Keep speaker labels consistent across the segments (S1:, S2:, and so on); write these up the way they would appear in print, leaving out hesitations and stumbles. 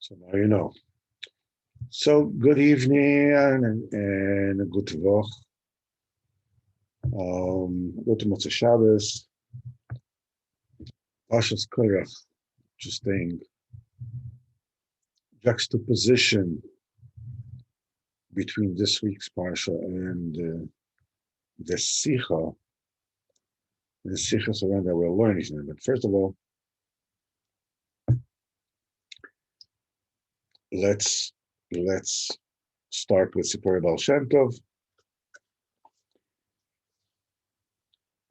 S1: So now you know. So good evening and a good Woch. Good Motzei Shabbos. Pashas Korach. Interesting juxtaposition between this week's Parsha and the Sicha. The Sichos around that we're learning. But first of all, let's start with Sipurey Baal Shem Tov.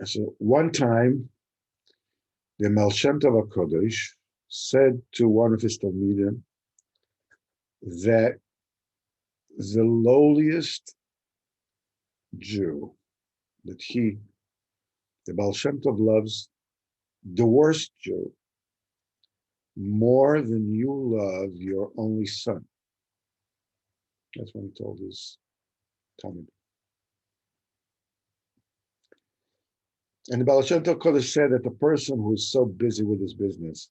S1: So one time, the Baal Shem Tov HaKodesh said to one of his Talmidim that the lowliest Jew that the Baal Shem Tov loves, the worst Jew, more than you love your only son. That's what he told his Talmud. And the Baal Shem Tov Kodesh said that the person who is so busy with his business,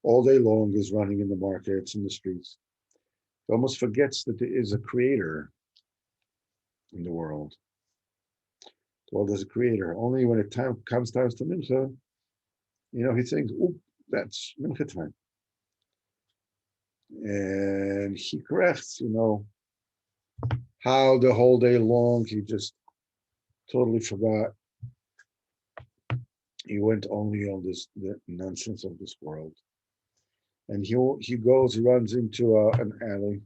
S1: all day long is running in the markets, in the streets, he almost forgets that there is a creator in the world. The world has a creator. Only when it comes to Mincha, he thinks, "Oh, that's Mincha time." And he corrects, how the whole day long he just totally forgot. He went only on the nonsense of this world. And he runs into an alley,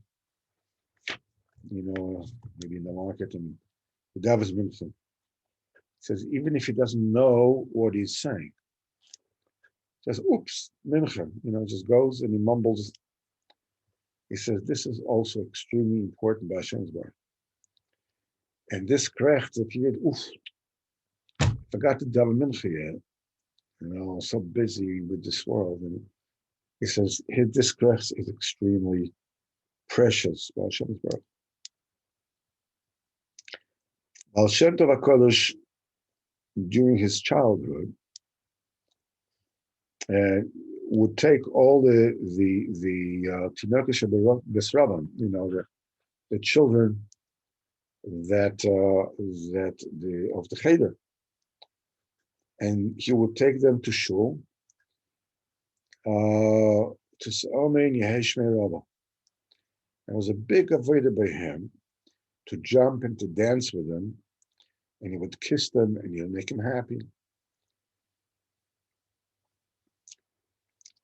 S1: maybe in the market, and the Davos Mincha. Says, even if he doesn't know what he's saying, says, oops, Mincha, just goes and he mumbles. He says, this is also extremely important by Hashem's bar. And this krecht, if you forgot to daven Mincha yet, so busy with this world. And he says, this krecht is extremely precious by Hashem's bar. Baal Shem Tov HaKodesh, during his childhood, would take all the Tinokesh Besraban, the children that of the Cheder, and he would take them to shul to say Amen Yehei Rabba. It was a big avodah by him to jump and to dance with them, and he would kiss them and he'll make them happy.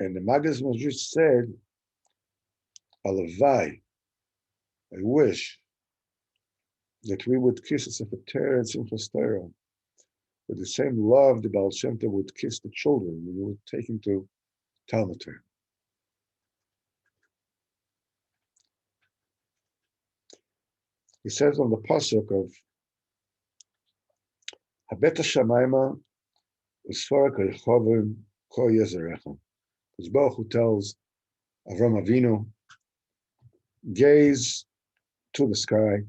S1: And the Maggid just said, Alavai, I wish that we would kiss a Sefer Torah and Simchas Torah with the same love the Baal Shem Tov would kiss the children when he would take him to Talmud Torah. He says on the pasuk of Habet Shamayma Usfara Kechovim Ko Yezerecha. Because Baruch Hu tells Avram Avinu, gaze to the sky,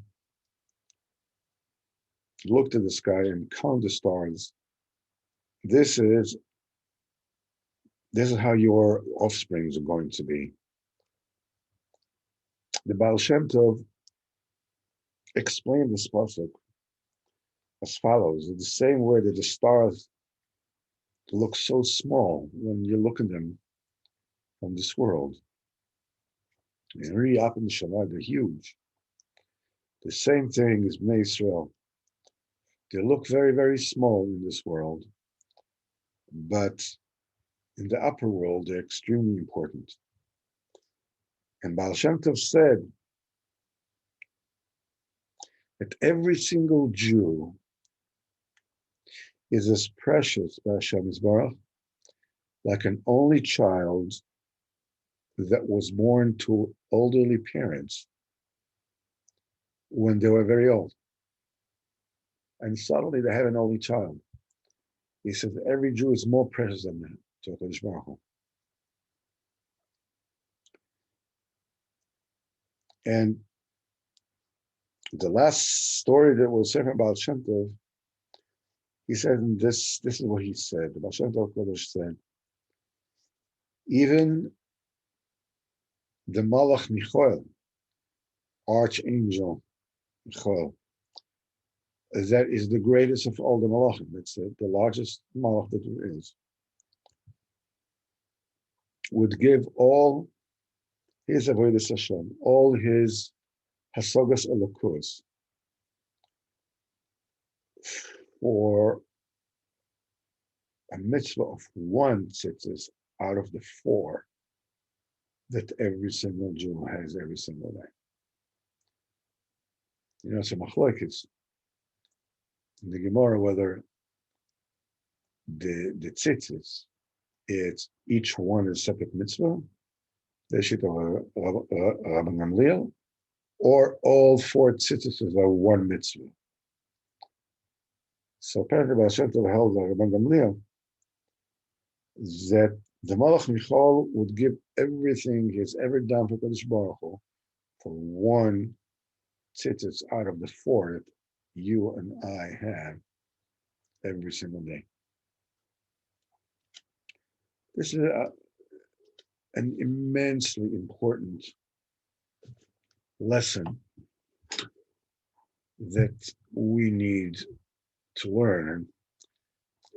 S1: look to the sky and count the stars. This is how your offsprings are going to be. The Baal Shem Tov explained this pasuk as follows: in the same way that the stars look so small when you look at them from this world, and really up in the Shabbat, they're huge. The same thing is Bnei Israel. They look very, very small in this world, but in the upper world, they're extremely important. And Baal Shem Tov said that every single Jew is as precious by Hashem Yisbarach like an only child that was born to elderly parents when they were very old. And suddenly they have an only child. He says every Jew is more precious than that to HaKadosh Baruch Hu. And the last story that we'll say about Shem Tov, he said, and this is what he said. The Baal Shem Tov Kodesh said, even the Malach Michael, Archangel Michael, that is the greatest of all the Malachim. It's the largest Malach that there is. Would give all his avodas Hashem, all his hasagas elokus, for a mitzvah of one tzitzis out of the 4 that every single Jew has every single day. You know, it's a machlokes in the Gemara whether the tzitzis, it's each one is a separate mitzvah, the shit of Rabban Gamliel, or all 4 tzitzis are one mitzvah. So apparently Baal Shem Tov held Rabban Gamliel that the Malach Michael would give everything, his every dam for Kodesh Baruch Hu, for one tzitzis out of the 4 that you and I have every single day. This is an immensely important lesson that we need to learn,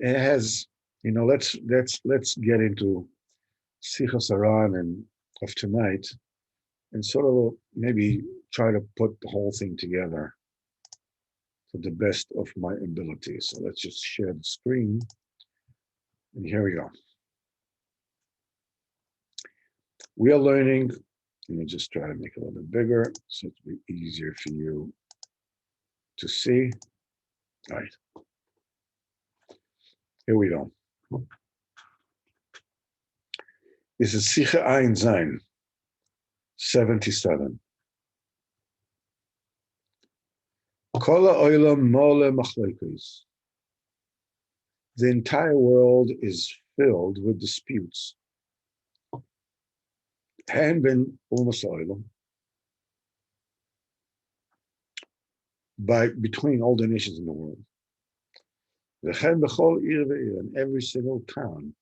S1: and it has, you know, let's get into Sichos Haran and of tonight, and sort of maybe try to put the whole thing together to the best of my ability. So let's just share the screen, and here we go. We are learning. Let me just try to make it a little bit bigger so it'll be easier for you to see. All right. Here we go. This is Sicha Ein Zayin 77. Kol ha'olam mole machlokes. The entire world is filled with disputes. Han ben umas ha'olam, between all the nations in the world. V'chen b'chol ir ve'ir, in every single town,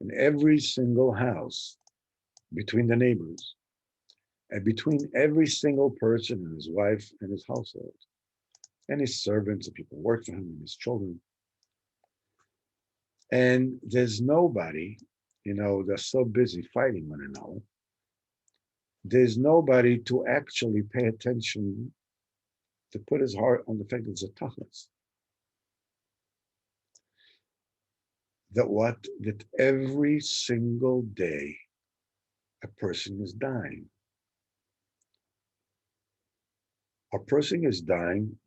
S1: in every single house, between the neighbors, and between every single person and his wife and his household, and his servants, and people who work for him, and his children. And there's nobody, you know, they're so busy fighting one another. There's nobody to actually pay attention, to put his heart on the fact that it's a tachlis. That every single day a person is dying. A person is dying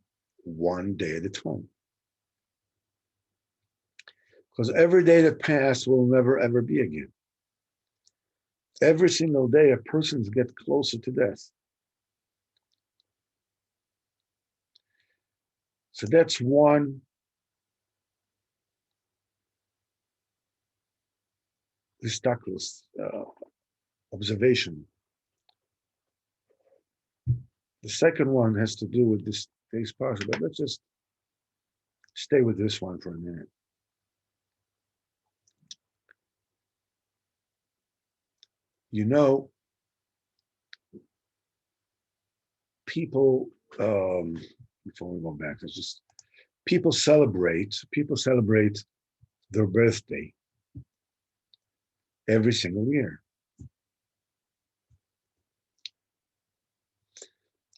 S1: one day at a time. Because every day that passed will never ever be again. Every single day a person gets closer to death. So that's one observation. The second one has to do with this day's parsha, but let's just stay with this one for a minute. You know, people, before we go back, it's just people celebrate their birthday every single year.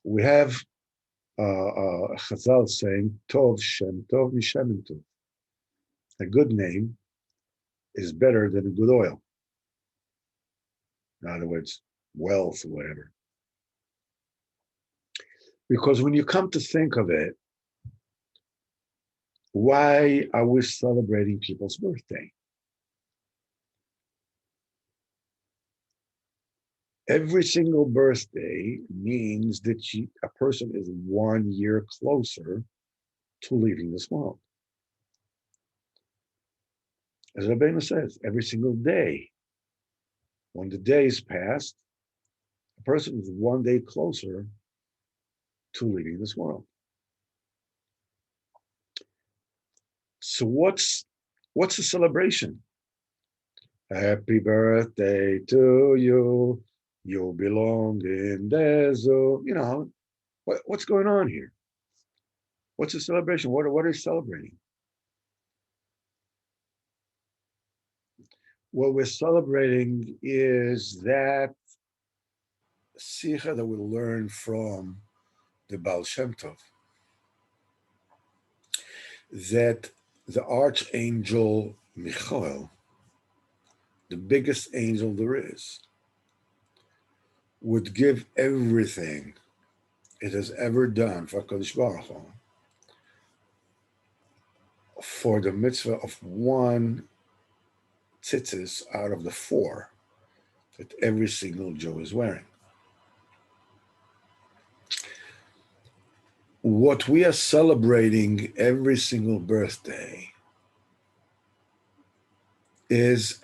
S1: We have Chazal saying, Tov Shem Tov Mishem Tov. A good name is better than a good oil. In other words, wealth or whatever. Because when you come to think of it, why are we celebrating people's birthday? Every single birthday means that a person is 1 year closer to leaving this world. As Rabbeinu says, every single day, when the day is passed, a person is 1 day closer to leaving this world. So what's the celebration? Happy birthday to you. You belong in desert. What's going on here? What's the celebration? What are they celebrating? What we're celebrating is that Sicha that we learn from the Baal Shem Tov, that the archangel Michael, the biggest angel there is, would give everything it has ever done for Kadosh Baruch Hu for the mitzvah of one tzitzis out of the four that every single Jew is wearing. What we are celebrating every single birthday is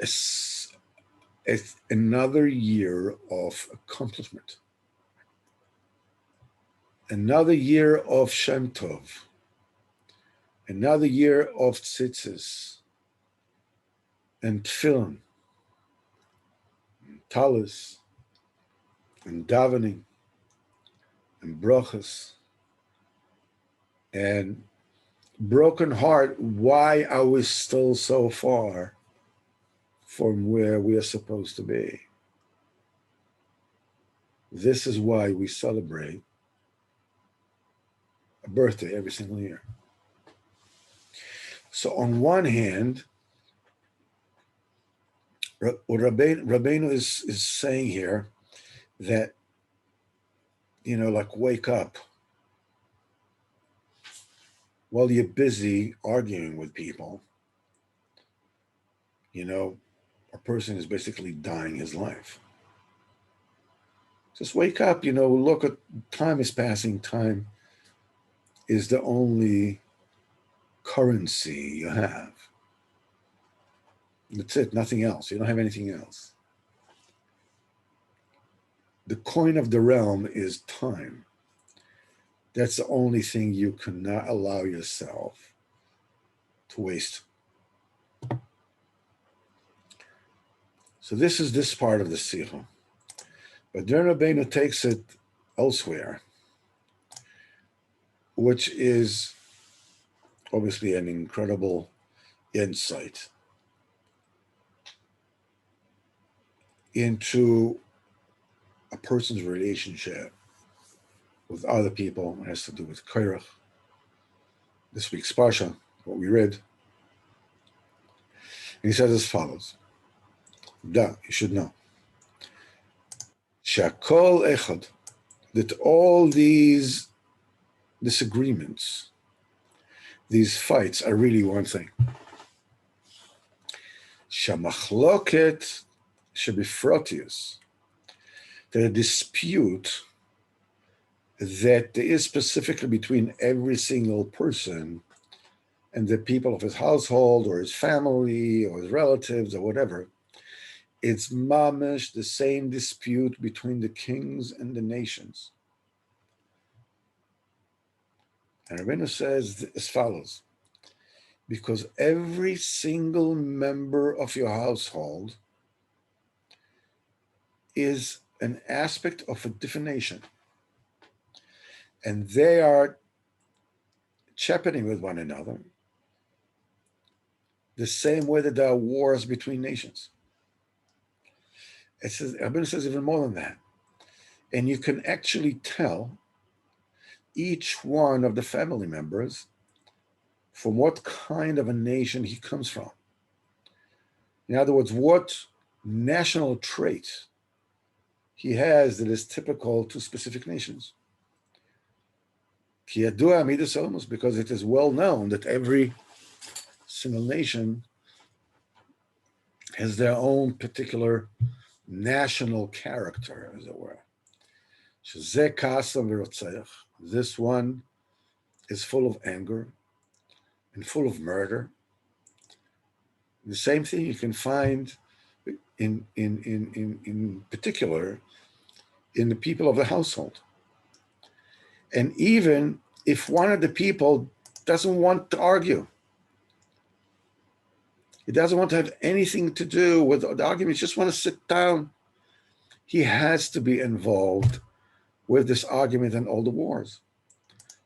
S1: another year of accomplishment, another year of Shem Tov, another year of tzitzis and tefillin, and talis, and davening, and brachas, and broken heart. Why are we still so far from where we are supposed to be? This is why we celebrate a birthday every single year. So on one hand, what Rabbeinu is saying here, that, like, wake up while you're busy arguing with people. A person is basically dying his life. Just wake up, look at time is passing. Time is the only currency you have. That's it, nothing else. You don't have anything else. The coin of the realm is time. That's the only thing you cannot allow yourself to waste. So this is this part of the Sicha. But then Rabbeinu takes it elsewhere, which is obviously an incredible insight into a person's relationship with other people. It has to do with Kairach. This week's Parsha, what we read. And he says as follows. You should know. Shakol echad, that all these disagreements, these fights are really one thing. Shamachloket shebifrotius, that a dispute that there is specifically between every single person and the people of his household or his family or his relatives or whatever, it's mamish, the same dispute between the kings and the nations. And Rabbeinu says as follows, because every single member of your household is an aspect of a different nation. And they are championing with one another the same way that there are wars between nations. Rabbeinu says even more than that. And you can actually tell each one of the family members from what kind of a nation he comes from. In other words, what national trait he has that is typical to specific nations. Because it is well known that every single nation has their own particular national character, as it were. This one is full of anger and full of murder. The same thing you can find in particular in the people of the household. And even if one of the people doesn't want to argue, he doesn't want to have anything to do with the argument, he just want to sit down, he has to be involved with this argument and all the wars,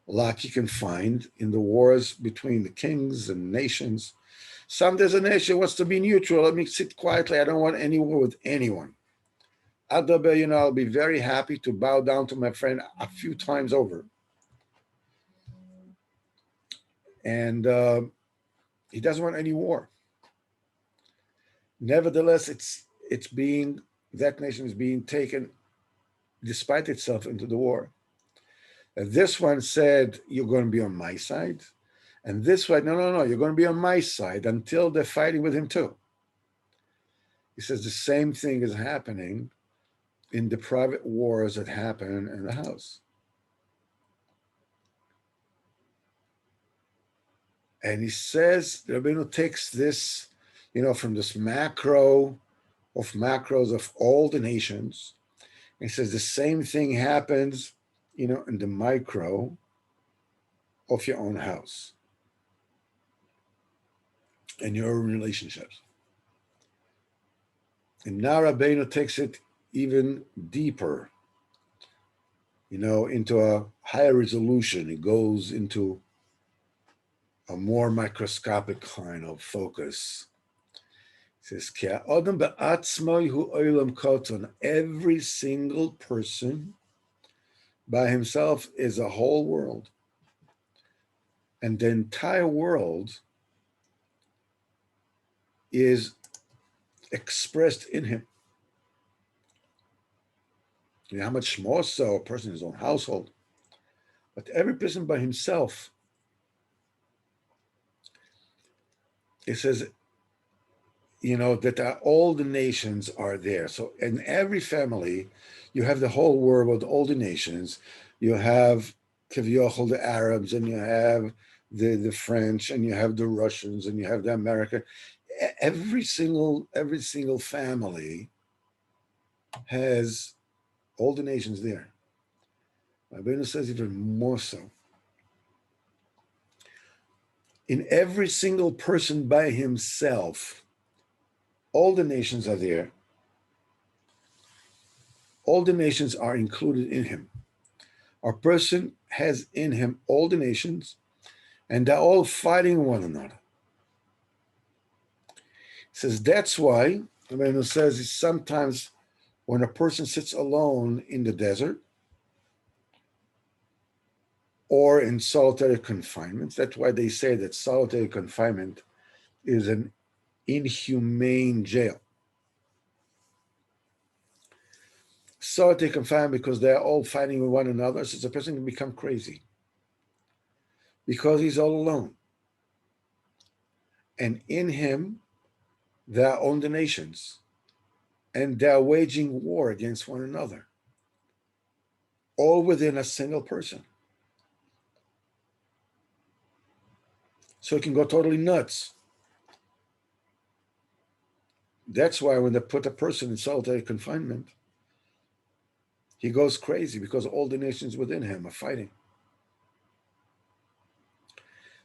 S1: like you can find in the wars between the kings and nations. Some there's a nation wants to be neutral. Let me sit quietly. I don't want any war with anyone. I'll be very happy to bow down to my friend a few times over. And he doesn't want any war. Nevertheless, that nation is being taken, despite itself, into the war. And this one said, "You're going to be on my side," and this one, no, you're going to be on my side until they're fighting with him too. He says the same thing is happening in the private wars that happen in the house. And he says, Rabbeinu takes this, from this macros of all the nations. He says the same thing happens, in the micro of your own house and your own relationships. And now Rabbeinu takes it even deeper, into a higher resolution. It goes into a more microscopic kind of focus. It says, every single person by himself is a whole world. And the entire world is expressed in him. How much more so a person in his own household. But every person by himself, it says, that all the nations are there. So in every family, you have the whole world, all the nations. You have Kivyochel, the Arabs, and you have the French, and you have the Russians, and you have the American. Every single family has all the nations there. Rabbeinu says even more so. In every single person by himself, all the nations are there. All the nations are included in him. Our person has in him all the nations, and they're all fighting one another. He says that's why, Rabbeinu says, sometimes when a person sits alone in the desert or in solitary confinement, that's why they say that solitary confinement is an inhumane jail. Solitary confinement because they're all fighting with one another, so the person can become crazy because he's all alone. And in him, there are the nations, and they're waging war against one another, all within a single person. So it can go totally nuts. That's why when they put a person in solitary confinement, he goes crazy because all the nations within him are fighting.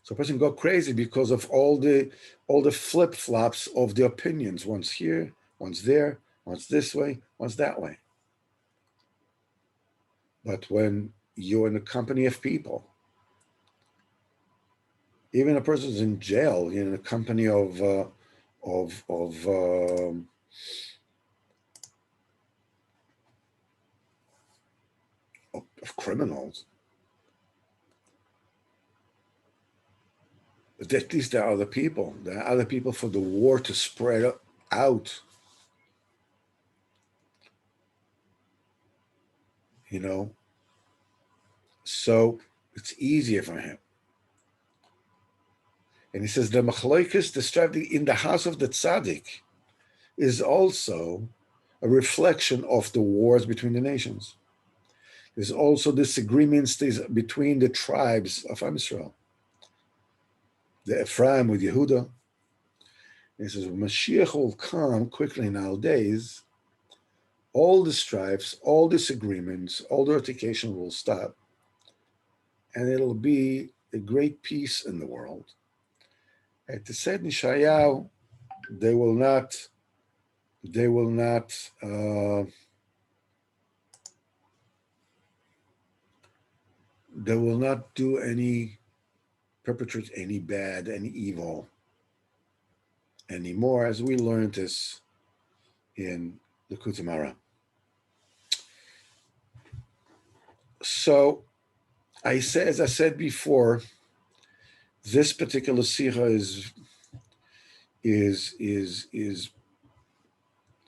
S1: So a person go crazy because of all the flip-flops of the opinions. One's here, one's there, one's this way, one's that way. But when you're in the company of people, even a person's in jail, in the company of criminals, but at least there are other people. There are other people for the war to spread out. So it's easier for him. And he says the machloikis, the strife in the house of the tzaddik, is also a reflection of the wars between the nations. There's also disagreements between the tribes of Am Yisrael. The Ephraim with Yehuda. And he says, when Mashiach will come quickly nowadays, all the strifes, all disagreements, all the altercation will stop, and it'll be a great peace in the world. At the said Nishayahu, they will not They will not do perpetrate any bad, any evil anymore, as we learned this in the Kutamara. So as I said before, this particular Sicha is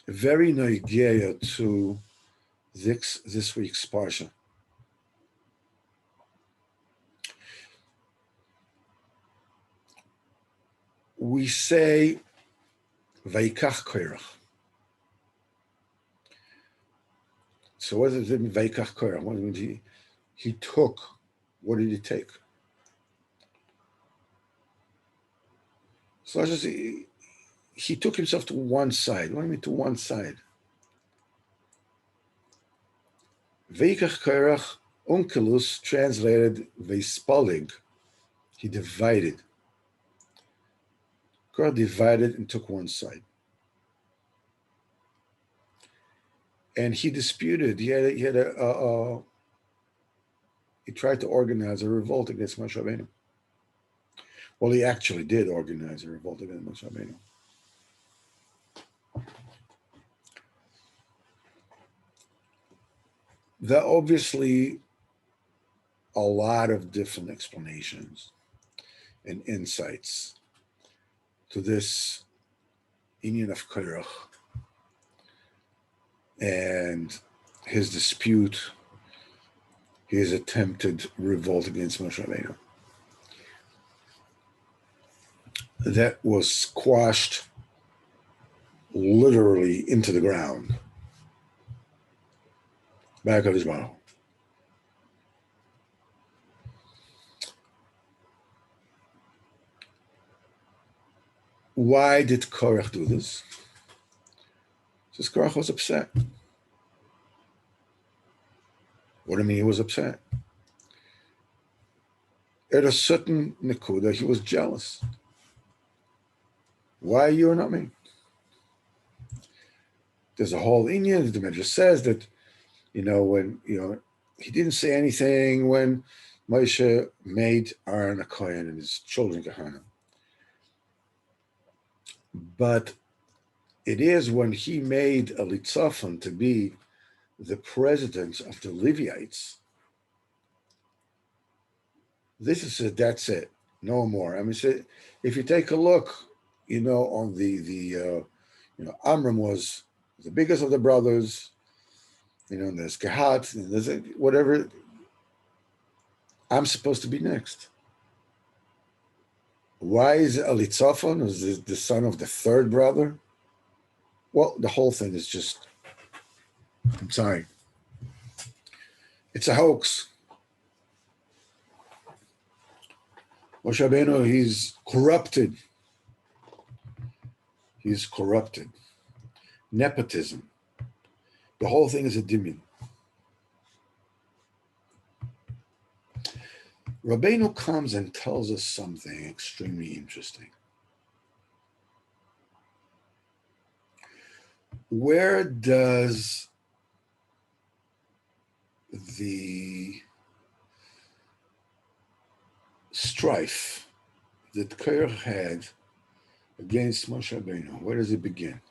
S1: very nogeya to this week's parsha. We say Vaikach Korach. So what does it mean Vaikach Korach? What does it mean he took? What did he take? So just he took himself to one side. What do you mean to one side? Vaikach Korach, Onkelos, translated Veispalig. He divided. God divided and took one side. And he disputed. He tried to organize a revolt against Moshe Rabbeinu. Well, he actually did organize a revolt against Moshe Rabbeinu. There are obviously a lot of different explanations and insights to this Inyan of Korach and his dispute, his attempted revolt against Moshe Rabbeinu. That was squashed literally into the ground back of his mouth. Why did Korach do this? Because Korach was upset. What do you mean he was upset? At a certain nekuda, he was jealous. Why you and not me? There's a whole Inyan. The Midrash says that, when, he didn't say anything when Moshe made Aaron a Kohen and his children Kahana. But it is when he made a Litzafon to be the president of the Levites. That's it. No more. I mean, if you take a look, on the Amram was the biggest of the brothers, and there's Kehat, and there's whatever. I'm supposed to be next. Why is Elitzaphan, who's the son of the third brother? Well, the whole thing is just, I'm sorry. It's a hoax. Moshe Rabbeinu, he's corrupted. He's corrupted. Nepotism. The whole thing is a dimion. Rabbeinu comes and tells us something extremely interesting. Where does the strife that Korach had against Moshe Rabbeinu, where does it begin?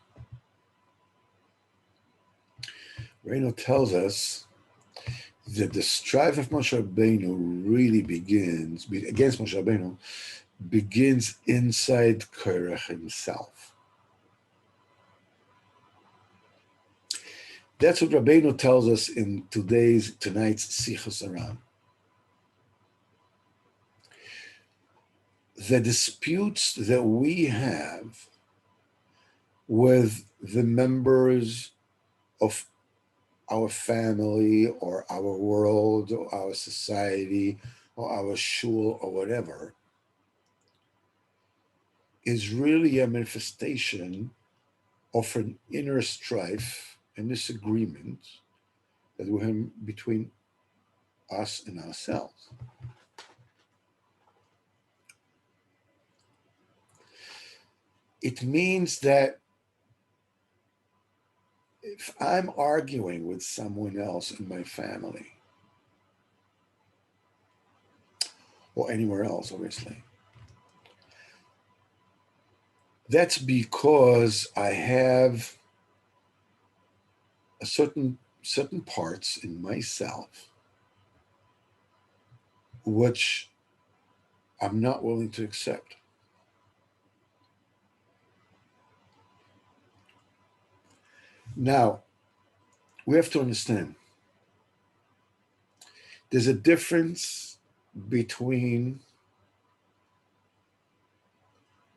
S1: Rabbeinu tells us that the strife of Moshe Rabbeinu really begins, against Moshe Rabbeinu, begins inside Korach himself. That's what Rabbeinu tells us in tonight's Sichos Haran. The disputes that we have with the members of our family or our world or our society or our shul or whatever is really a manifestation of an inner strife and disagreement that we have between us and ourselves. It means that if I'm arguing with someone else in my family, or anywhere else, obviously. That's because I have a certain parts in myself which I'm not willing to accept. Now, we have to understand there's a difference between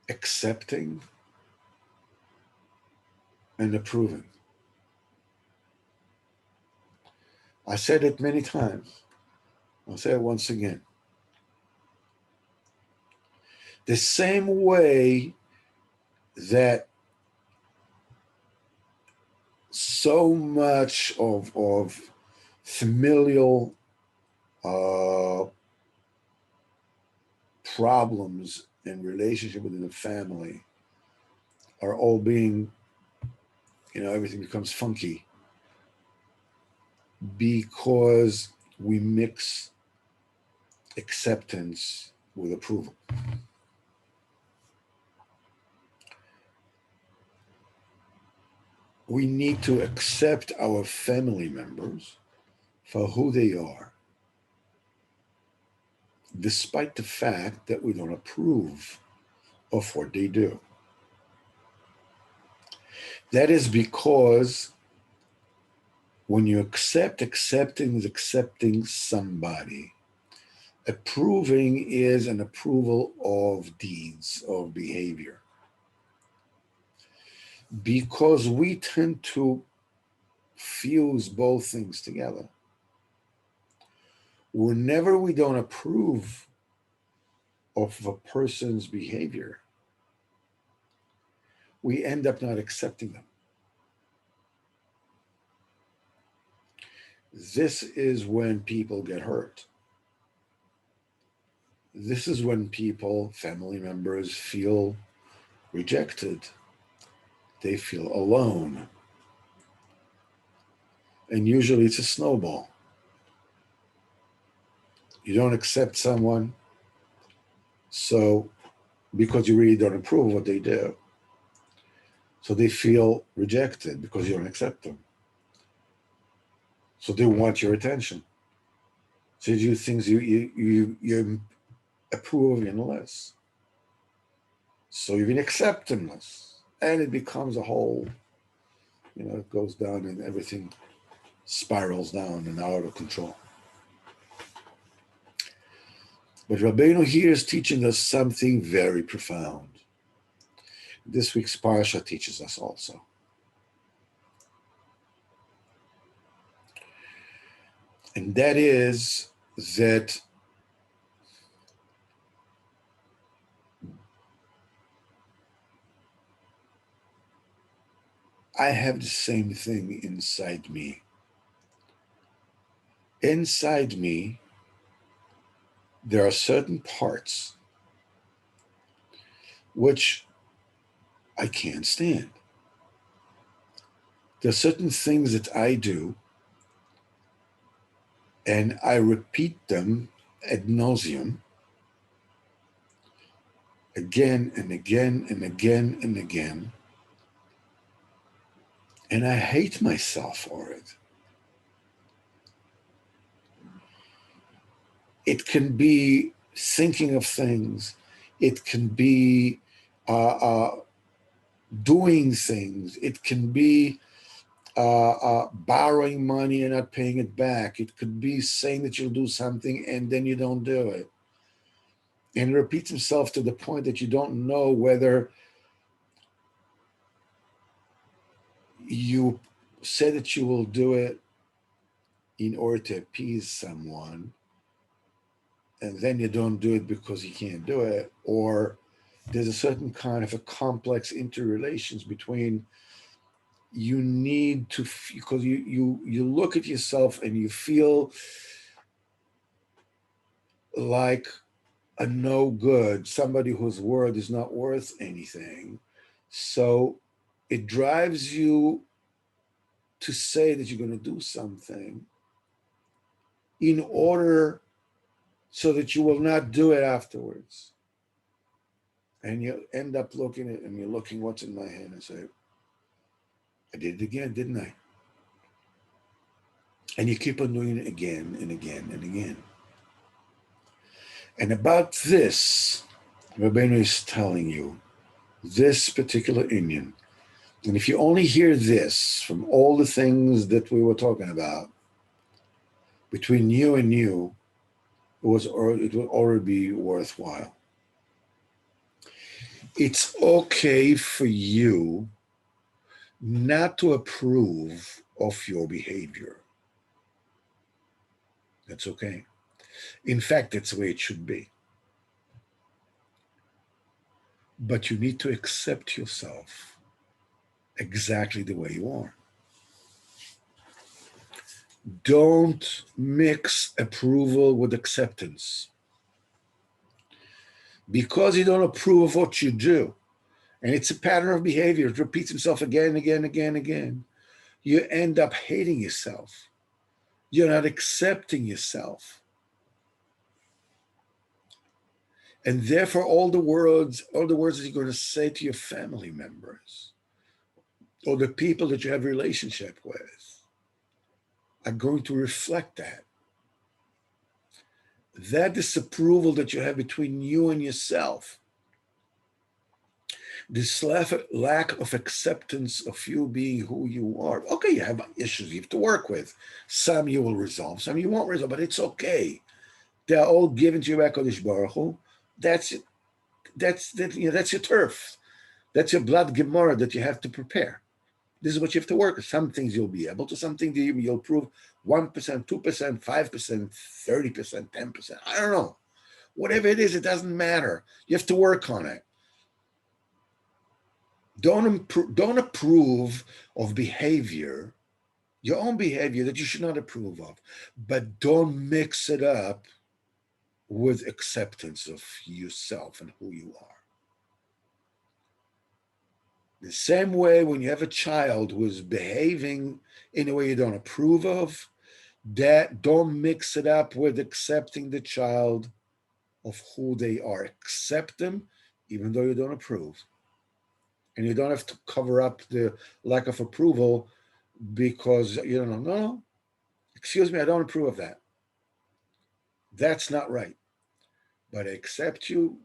S1: accepting and approving. I said it many times. I'll say it once again. The same way that so much of familial problems in relationship within the family are all being, everything becomes funky because we mix acceptance with approval. We need to accept our family members for who they are, despite the fact that we don't approve of what they do. That is because when you accepting is accepting somebody. Approving is an approval of deeds, of behavior. Because we tend to fuse both things together. Whenever we don't approve of a person's behavior, we end up not accepting them. This is when people get hurt. This is when people, family members, feel rejected. They feel alone. And usually it's a snowball. You don't accept someone, so because you really don't approve of what they do. So they feel rejected because you don't accept them. So they want your attention. So you do things you approve of less. So you even accept them less. And it becomes a whole, it goes down and everything spirals down and out of control. But Rabbeinu here is teaching us something very profound. This week's parasha teaches us also. And that is that I have the same thing inside me. Inside me, there are certain parts which I can't stand. There are certain things that I do, and I repeat them ad nauseum, again and again and again and again, and I hate myself for it. It can be thinking of things. It can be doing things. It can be borrowing money and not paying it back. It could be saying that you'll do something and then you don't do it. And it repeats itself to the point that you don't know whether you say that you will do it in order to appease someone, and then you don't do it because you can't do it, or there's a certain kind of a complex interrelations between you need to, because you look at yourself and you feel like a no good, somebody whose word is not worth anything. So it drives you to say that you're going to do something in order so that you will not do it afterwards. And you end up looking at, and you're looking what's in my hand and say, I did it again, didn't I? And you keep on doing it again and again and again. And about this, Rabbeinu is telling you this particular Indian. And if you only hear this from all the things that we were talking about, between you and you, it would already be worthwhile. It's okay for you not to approve of your behavior. That's okay. In fact, that's the way it should be. But you need to accept yourself exactly the way you are. Don't mix approval with acceptance. Because you don't approve of what you do, and it's a pattern of behavior, it repeats itself again and again and again and again, you end up hating yourself. You're not accepting yourself. And therefore, all the words that you're going to say to your family members or the people that you have a relationship with are going to reflect that. That disapproval that you have between you and yourself, this lack of acceptance of you being who you are. Okay, you have issues you have to work with. Some you will resolve, some you won't resolve, but it's okay. They're all given to you by Kodesh Baruch Hu. That's your turf. That's your blood gemara that you have to prepare. This is what you have to work with. Some things you'll be able to, some things you'll prove 1%, 2%, 5%, 30%, 10%. I don't know. Whatever it is, it doesn't matter. You have to work on it. Don't approve of behavior, your own behavior that you should not approve of, but don't mix it up with acceptance of yourself and who you are. The same way when you have a child who is behaving in a way you don't approve of, that don't mix it up with accepting the child of who they are. Accept them even though you don't approve. And you don't have to cover up the lack of approval because you don't know, no, excuse me, I don't approve of that. That's not right. But I accept you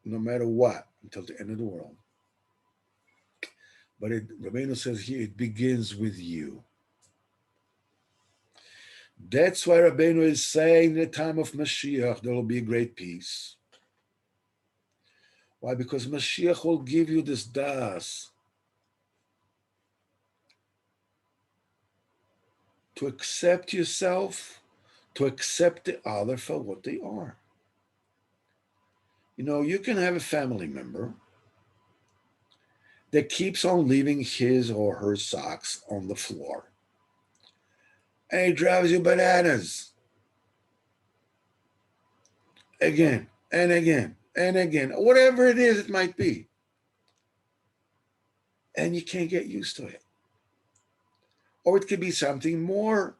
S1: no matter what until the end of the world. But Rabbeinu says here, it begins with you. That's why Rabbeinu is saying in the time of Mashiach, there will be a great peace. Why? Because Mashiach will give you this das to accept yourself, to accept the other for what they are. You know, you can have a family member that keeps on leaving his or her socks on the floor. And it drives you bananas. Again and again and again, whatever it is it might be. And you can't get used to it. Or it could be something more,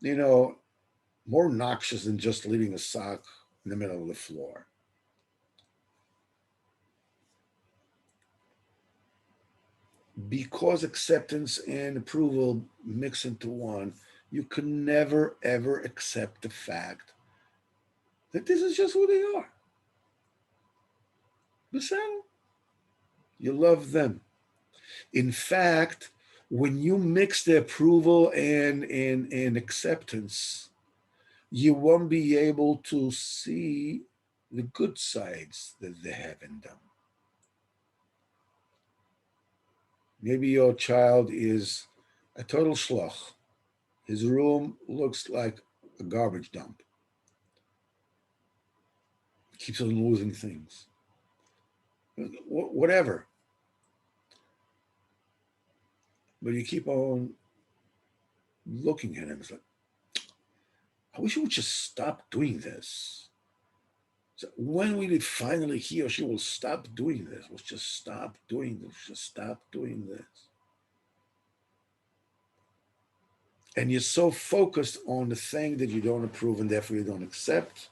S1: more noxious than just leaving a sock in the middle of the floor. Because acceptance and approval mix into one, you can never, ever accept the fact that this is just who they are. Listen, you love them. In fact, when you mix the approval and acceptance, you won't be able to see the good sides that they have in them. Maybe your child is a total schloch. His room looks like a garbage dump. He keeps on losing things. Whatever. But you keep on looking at him. It's like, I wish you would just stop doing this. So when will it finally he or she will stop doing this? We'll just stop doing this. Just stop doing this. And you're so focused on the thing that you don't approve and therefore you don't accept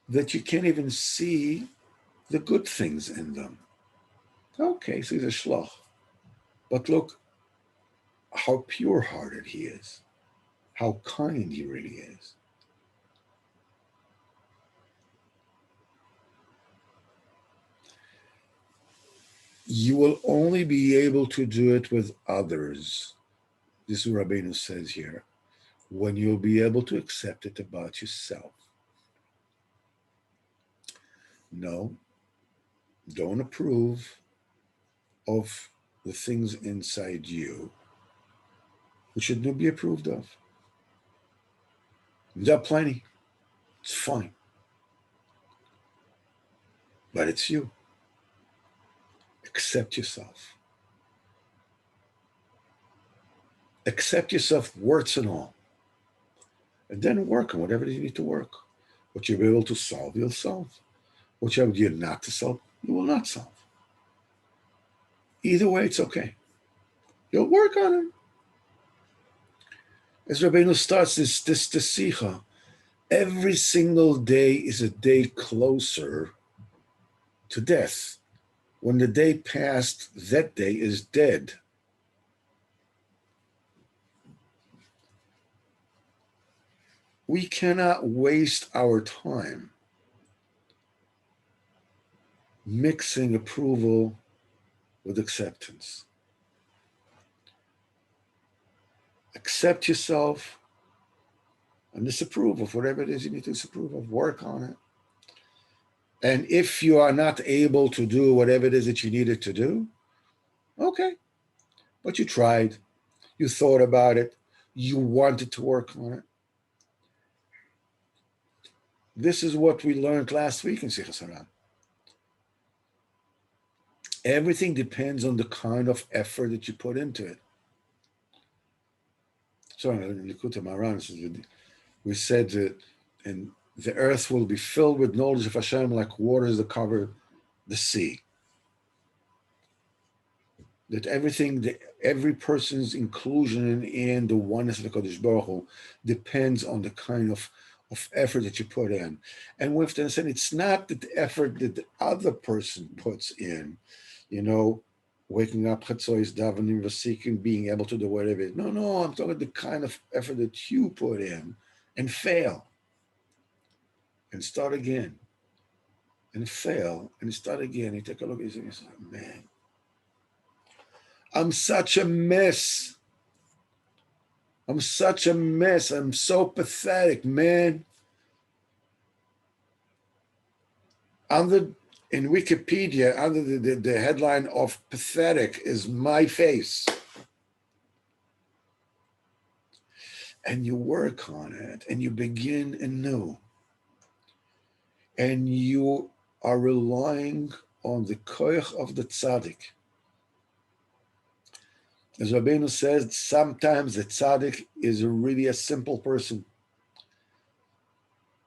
S1: that you can't even see the good things in them. Okay, so he's a shloch. But look how pure-hearted he is, how kind he really is. You will only be able to do it with others, this is what Rabbeinu says here, when you'll be able to accept it about yourself. No, don't approve of the things inside you which should not be approved of. There are plenty. It's fine. But it's you. Accept yourself. Accept yourself, warts and all. And then work on whatever you need to work. What you're able to solve, you'll solve. What you're able not to solve, you will not solve. Either way, it's okay. You'll work on it. As Rabbeinu starts this Sicha, every single day is a day closer to death. When the day passed, that day is dead. We cannot waste our time mixing approval with acceptance. Accept yourself and disapprove of whatever it is you need to disapprove of. Work on it. And if you are not able to do whatever it is that you needed to do, okay. But you tried. You thought about it. You wanted to work on it. This is what we learned last week in Sichos Haran. Everything depends on the kind of effort that you put into it. So in Likutei Moharan, we said that and the earth will be filled with knowledge of Hashem like waters that cover the sea. That every person's inclusion in the oneness of the Kodesh Baruch Hu depends on the kind of effort that you put in. And we have to understand it's not the effort that the other person puts in, waking up, chetzois, davening, vasikim, being able to do whatever it is. No, I'm talking the kind of effort that you put in and fail. And start again. And fail and start again. You take a look at it and you say, man, I'm such a mess. I'm such a mess. I'm so pathetic, man. In Wikipedia, under the headline of pathetic is my face. And you work on it and you begin anew. And you are relying on the koich of the tzaddik. As Rabbeinu says, sometimes the tzaddik is really a simple person.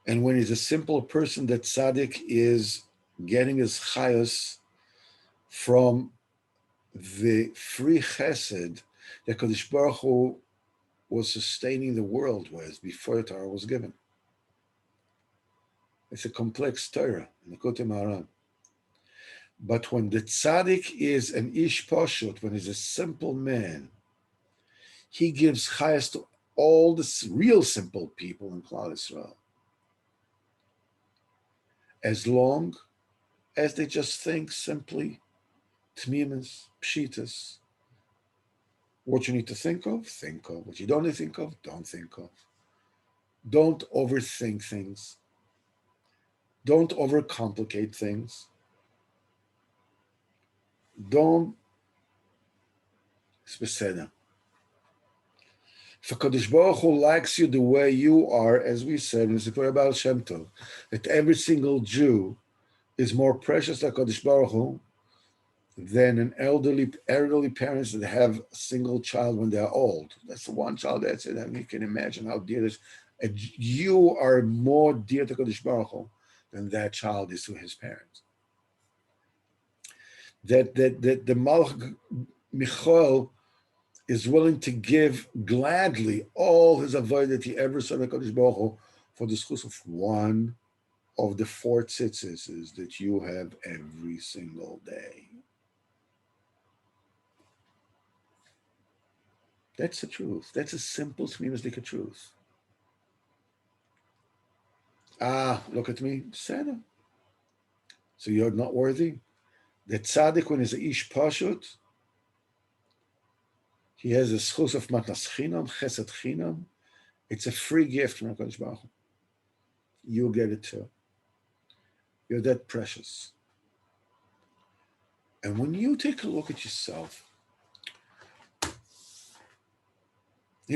S1: And when he's a simple person, the tzaddik is getting his chayos from the free chesed that Kodesh Baruch Hu was sustaining the world with before the Torah was given. It's a complex Torah in the Likutei Moharan. But when the tzaddik is an ish pashut, when he's a simple man, he gives chayas to all the real simple people in Klal Yisrael. As long as they just think simply, tmimas, pshitas. What you need to think of. What you don't need to think of, don't think of. Don't overthink things. Don't overcomplicate things. Don't. It's beseder. If HaKadosh Baruch Hu likes you the way you are, as we said in the Sipurey Baal Shem Tov, that every single Jew is more precious to HaKadosh Baruch Hu than an elderly parents that have a single child when they're old. That's the one child that's it. I mean, you can imagine how dear it is. You are more dear to HaKadosh Baruch Hu than that child is to his parents. That the Malach Michael is willing to give gladly all his avodah that he ever saw HaKadosh Baruch Hu for the schus of one of the 4 tzitzis that you have every single day. That's the truth. That's a simple Tmimisdika truth. Look at me, Santa. So you're not worthy? The tzaddik, when he's a ish pashut, he has a schus of matnas chinam, chesed chinam. It's a free gift from HaKadosh Baruch Hu. You'll get it too. You're that precious. And when you take a look at yourself,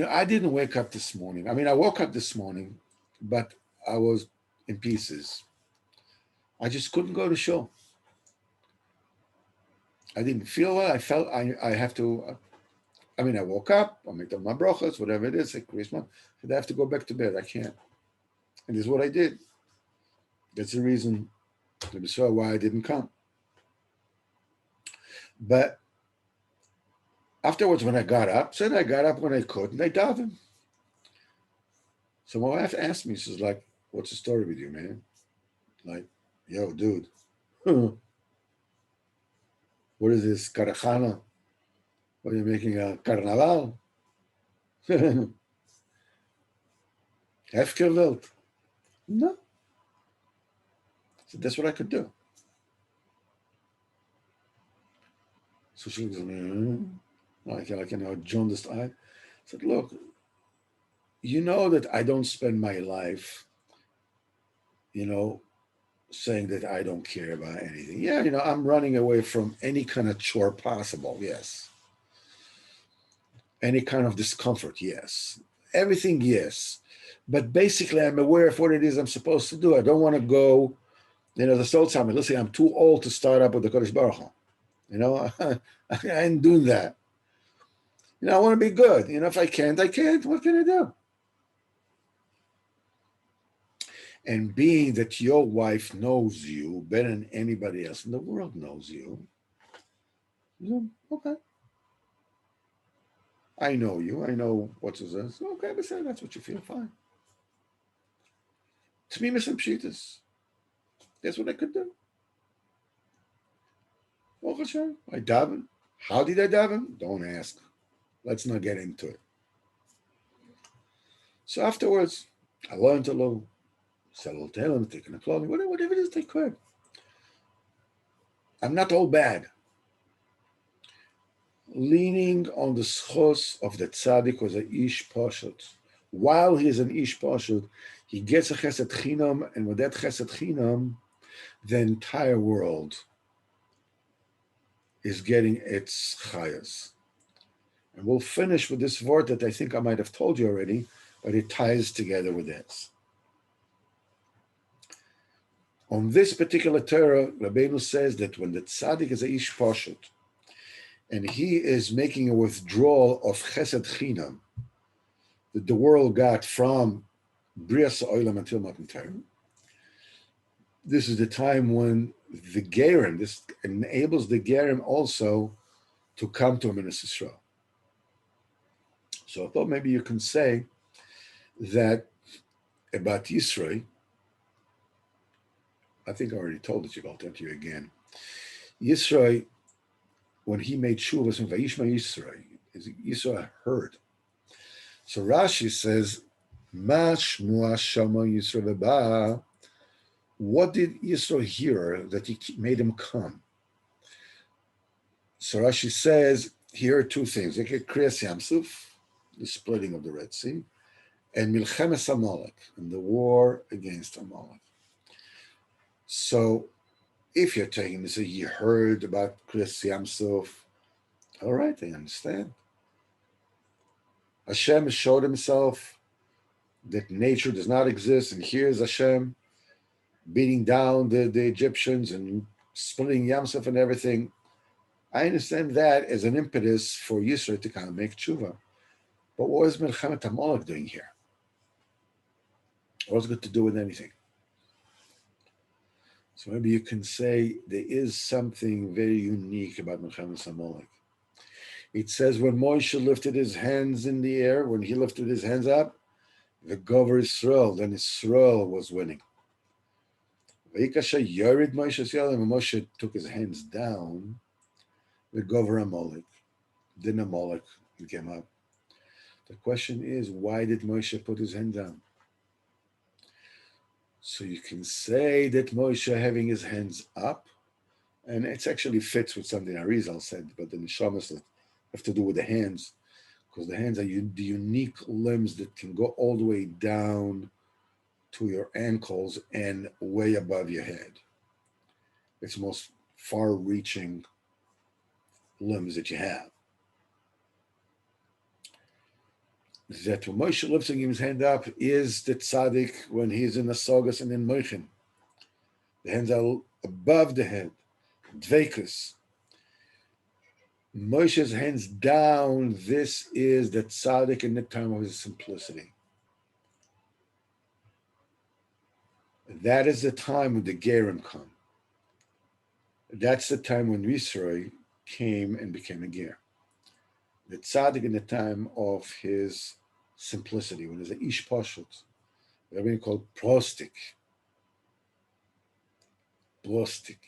S1: I didn't wake up this morning. I mean, I woke up this morning, but I was in pieces. I just couldn't go to shul. I didn't feel well. I felt I have to, I woke up, I made my brachas, whatever it is, like Christmas, and I have to go back to bed. I can't. And this is what I did. That's the reason why I didn't come. But afterwards, when I got up when I could, and I davened. So my wife asked me, she's like, what's the story with you, man? Like, yo, dude, what is this, karachana? What are you making, a carnaval? Hefkerwelt? No. So that's what I could do. So she looks at me, like jaundiced eye. I said, look, you know that I don't spend my life, saying that I don't care about anything. Yeah, I'm running away from any kind of chore possible, yes. Any kind of discomfort, yes. Everything, yes. But basically, I'm aware of what it is I'm supposed to do. I don't want to go, the soul summit. Listen, I'm too old to start up with the Kodesh Baruch Hu. I ain't doing that. I want to be good. If I can't, I can't. What can I do? And being that your wife knows you better than anybody else in the world knows you, okay. I know you. I know what's this. Okay, but that's what you feel. Fine. To me, Mr. Pshitas. That's what I could do. I daven. How did I daven? Don't ask. Let's not get into it. So afterwards, I learned a little. Said a little tell them, taking the clothing, whatever it is they could. I'm not all bad. Leaning on the schos of the tzaddik was a ish pashut. While he's an ish pashut, he gets a chesed chinam, and with that chesed chinam, the entire world is getting its chayas. And we'll finish with this word that I think I might have told you already, but it ties together with this. On this particular Torah, Rabbeinu says that when the tzaddik is a ish pashut, and he is making a withdrawal of chesed chinam that the world got from Brias Olam until Matan Torah, this is the time when the Gerim, this enables the Gerim also to come to Amenas Yisrael. So I thought maybe you can say that about Yisrael, I think I already told it, I'll tell you again. Yisrael, when he made Shuvas and Vayishma Yisrael heard. So Rashi says, Mash Mua Shama Yisrael Ba. What did Yisrael hear that he made him come? So Rashi says, here are two things. They get Kriyas Yamsuf, the splitting of the Red Sea, and Milchemes Amalek, and the war against Amalek. So if you're taking this, you heard about Kriyas Yamsuf, all right, I understand. Hashem showed himself that nature does not exist, and here's Hashem beating down the Egyptians and splitting Yamsuf and everything. I understand that as an impetus for Yisrael to kind of make tshuva. But what is Milchemet Amalek doing here? What's it got to do with anything? So maybe you can say there is something very unique about Milchemet Amalek. It says when Moshe lifted his hands in the air, when he lifted his hands up, the Gover Yisrael, then Yisrael was winning. Vayikasha Yorid Moshe Yadam, and Moshe took his hands down. The Gover Amalek, then Amalek came up. The question is, why did Moshe put his hand down? So you can say that Moshe having his hands up, and it actually fits with something Arizal said, but the neshamas that have to do with the hands, because the hands are the unique limbs that can go all the way down to your ankles and way above your head. It's the most far-reaching limbs that you have. That when Moshe lifting his hand up is the tzaddik when he's in the sogas and in Moichin. The hands are above the head. Dveikus. Moshe's hands down, this is the tzaddik in the time of his simplicity. That is the time when the Gerim come. That's the time when Yisroi came and became a Ger. The tzaddik in the time of his simplicity, when there's an ish pashut, everything called prostik. Prostik.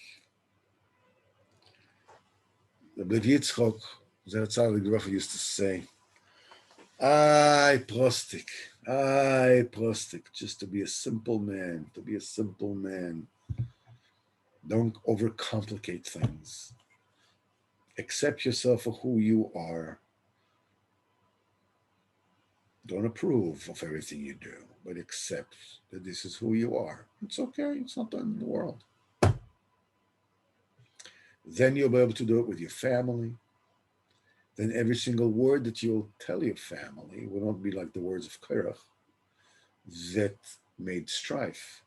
S1: The B'lev Yitzchok, the tzaddik Rafa used to say, "I prostik, I prostik," just to be a simple man, to be a simple man. Don't overcomplicate things. Accept yourself for who you are. Don't approve of everything you do, but accept that this is who you are. It's okay. It's not the end of the world. Then you'll be able to do it with your family. Then every single word that you'll tell your family will not be like the words of Korach that made strife,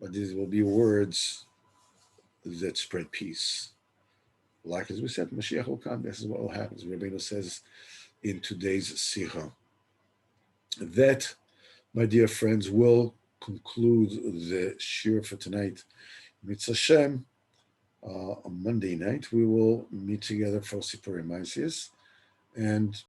S1: but these will be words that spread peace. Like as we said, Mashiach will come. This is what will happen. As Rabbeinu says in today's Sicha. That, my dear friends, will conclude the shir for tonight. Mitzvah Shem, on Monday night, we will meet together for Sipurey, and